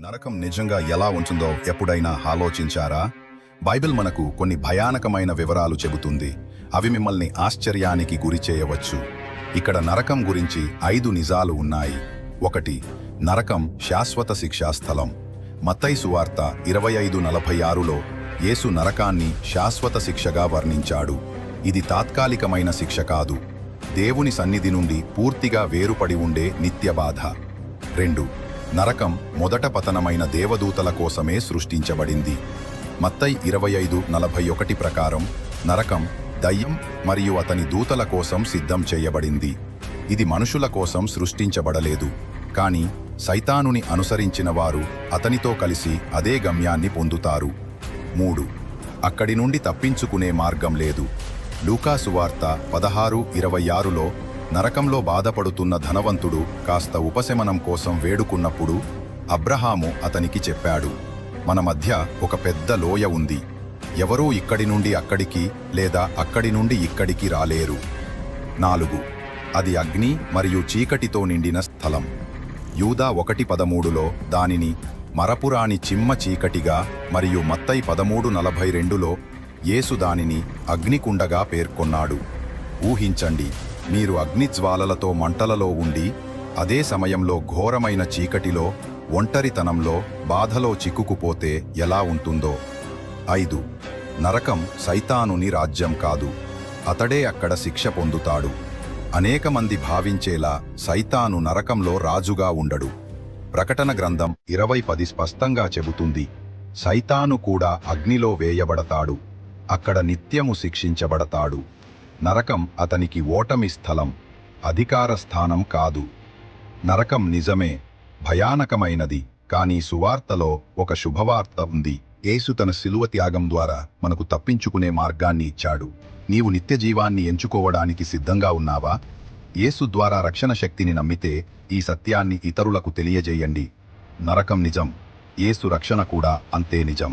నరకం నిజంగా ఎలా ఉంటుందో ఎప్పుడైనా ఆలోచించారా? బైబిల్ మనకు కొన్ని భయానకమైన వివరాలు చెబుతుంది. అవి మిమ్మల్ని ఆశ్చర్యానికి గురి చేయవచ్చు. ఇక్కడ నరకం గురించి 5 నిజాలు ఉన్నాయి. 1. నరకం శాశ్వత శిక్షా స్థలం. మత్తయి సువార్త 25:46లో యేసు నరకాన్ని శాశ్వత శిక్షగా వర్ణించాడు. ఇది తాత్కాలికమైన శిక్ష కాదు, దేవుని సన్నిధి నుండి పూర్తిగా వేరుపడి ఉండే నిత్య బాధ. 2. నరకం మొదట పతనమైన దేవదూతల కోసమే సృష్టించబడింది. మత్తయి 25:41 ప్రకారం నరకం దయ్యం మరియు అతని దూతల కోసం సిద్ధం చేయబడింది. ఇది మనుషుల కోసం సృష్టించబడలేదు, కానీ సైతానుని అనుసరించిన వారు అతనితో కలిసి అదే గమ్యాన్ని పొందుతారు. 3. అక్కడి నుండి తప్పించుకునే మార్గం లేదు. లూకా సువార్త 16:26లో నరకంలో బాధపడుతున్న ధనవంతుడు కాస్త ఉపశమనం కోసం వేడుకున్నప్పుడు అబ్రహాము అతనికి చెప్పాడు, మన మధ్య ఒక పెద్ద లోయ ఉంది, ఎవరూ ఇక్కడి నుండి అక్కడికి లేదా అక్కడి నుండి ఇక్కడికి రాలేరు. 4. అది అగ్ని మరియు చీకటితో నిండిన స్థలం. యూదా 1:13లో దానిని మరపురాని చిమ్మ చీకటిగా మరియు మత్తయి 13:42లో యేసు దానిని అగ్నికుండగా పేర్కొన్నాడు. ఊహించండి, మీరు అగ్నిజ్వాలలతో మంటలలో ఉండి అదే సమయంలో ఘోరమైన చీకటిలో, ఒంటరితనంలో, బాధలో చిక్కుకుపోతే ఎలా ఉంటుందో. 5. నరకం సైతానుని రాజ్యం కాదు, అతడే అక్కడ శిక్ష పొందుతాడు. అనేక మంది భావించేలా సైతాను నరకంలో రాజుగా ఉండడు. ప్రకటన గ్రంథం 20:10 స్పష్టంగా చెబుతుంది, సైతాను కూడా అగ్నిలో వేయబడతాడు, అక్కడ నిత్యము శిక్షించబడతాడు. నరకం అతనికి ఓటమి స్థలం, అధికార స్థానం కాదు. నరకం నిజమే, భయానకమైనది, కానీ సువార్తలో ఒక శుభవార్త ఉంది. యేసు తన శిలువ త్యాగం ద్వారా మనకు తప్పించుకునే మార్గాన్ని ఇచ్చాడు. నీవు నిత్య జీవాన్ని ఎంచుకోవడానికి సిద్ధంగా ఉన్నావా? యేసు ద్వారా రక్షణ శక్తిని నమ్మితే ఈ సత్యాన్ని ఇతరులకు తెలియజేయండి. నరకం నిజం, యేసు రక్షణ కూడా అంతే నిజం.